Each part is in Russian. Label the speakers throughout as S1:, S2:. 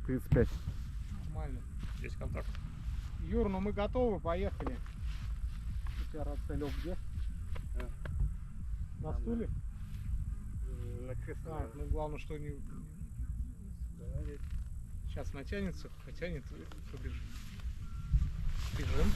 S1: 35.
S2: Нормально.
S3: Есть контакт.
S2: Юр, ну мы готовы, поехали. У тебя рация лег где? На стуле?
S1: На кресле.
S2: А, ну главное, что не... Сейчас натянется, потянет и побежит. Бежим.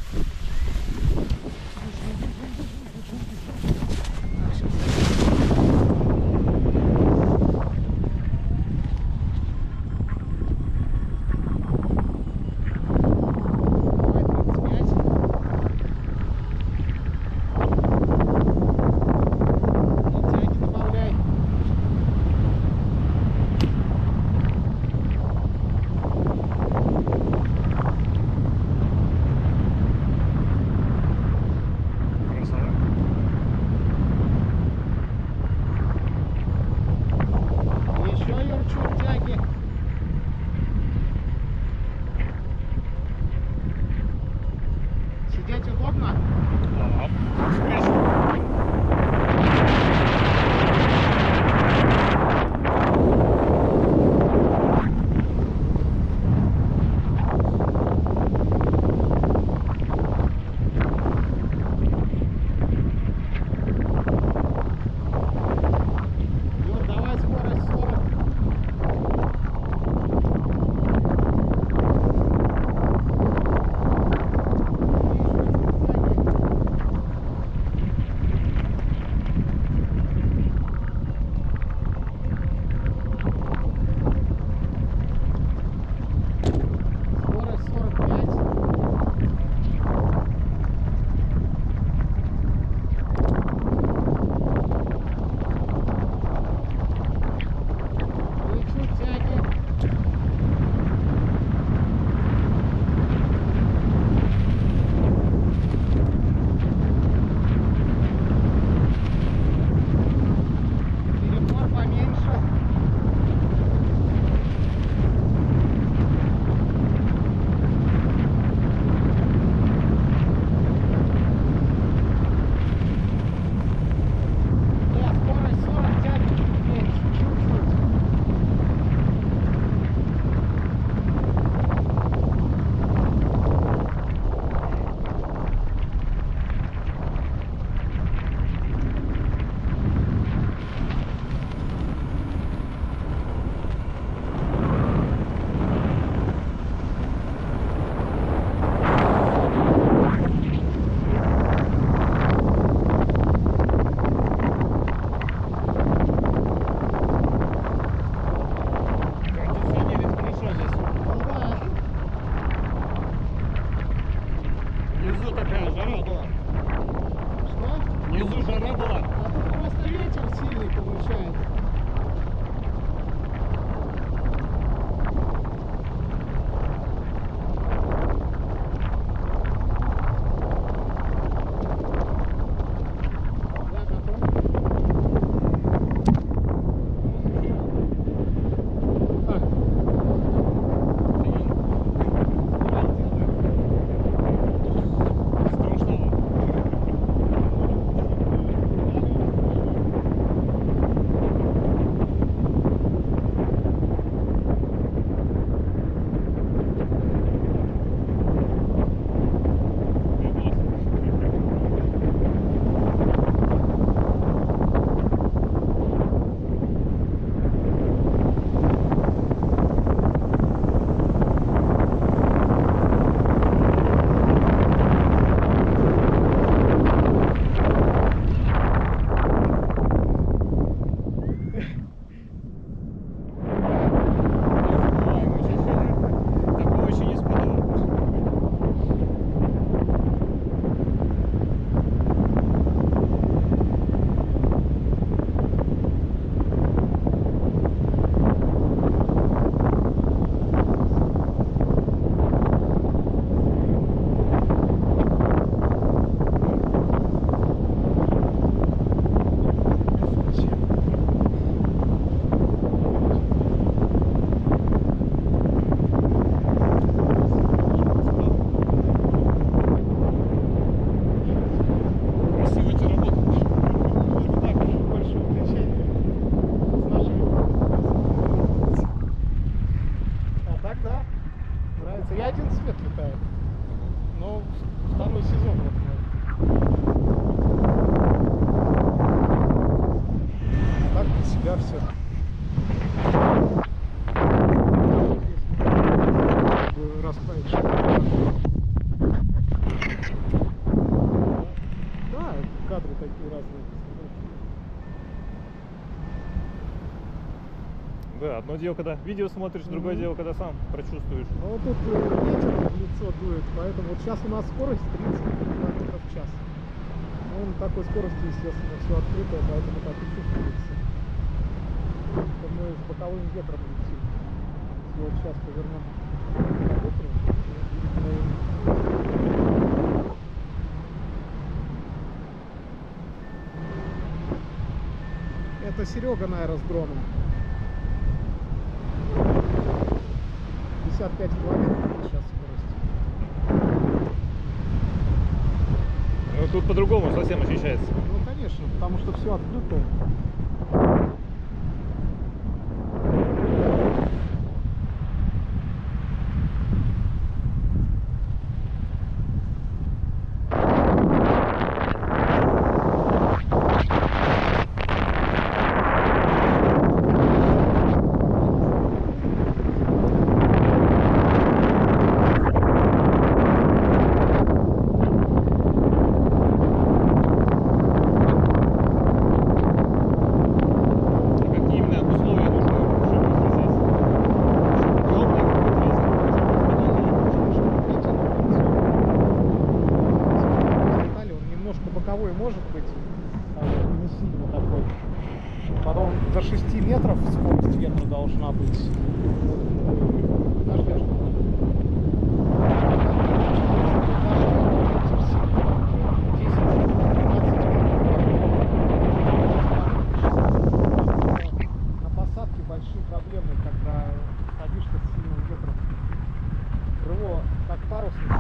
S2: все. Расправить. Да, кадры такие разные.
S3: Да, одно дело, когда видео смотришь, другое дело, когда сам прочувствуешь.
S2: Ну вот тут ветер в лицо дует, поэтому вот сейчас у нас скорость 30 км в час. Ну, на такой скорости, естественно, все открытое, поэтому так и чувствуется. Это мы с боковым ветром летим. Если вот сейчас повернем на ветру, будет наверное. Это Серега, наверное, с дроном. 55 километров сейчас скорость.
S3: Ну, тут по-другому совсем ощущается.
S2: Ну, конечно, потому что все открытое. Боковой может быть, не сильно такой. Потом до 6 метров скорость ветра должна быть. Подожди, на посадке большие проблемы, когда садишься с сильным ветром. Крыло как парусник.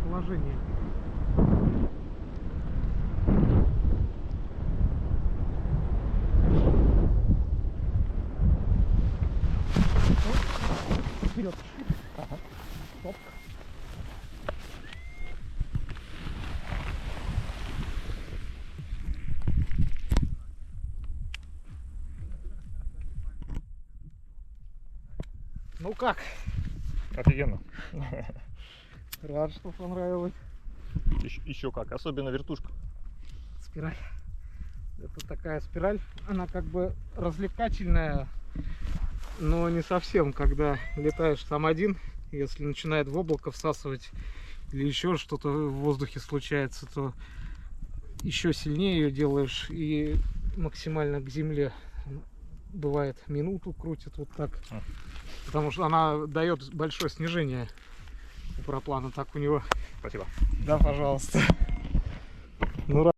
S2: Положение. Вперед. Ага. Стоп. Ну как?
S3: Офигенно.
S2: Рад, что понравилось.
S3: Еще как, особенно вертушка.
S2: Спираль. Это такая спираль, она как бы развлекательная, но не совсем, когда летаешь сам один, если начинает в облако всасывать или еще что-то в воздухе случается, то еще сильнее ее делаешь и максимально к земле. Бывает минуту крутит вот так, потому что она дает большое снижение у параплана. Так у него.
S3: Спасибо.
S2: Да, пожалуйста. Ну,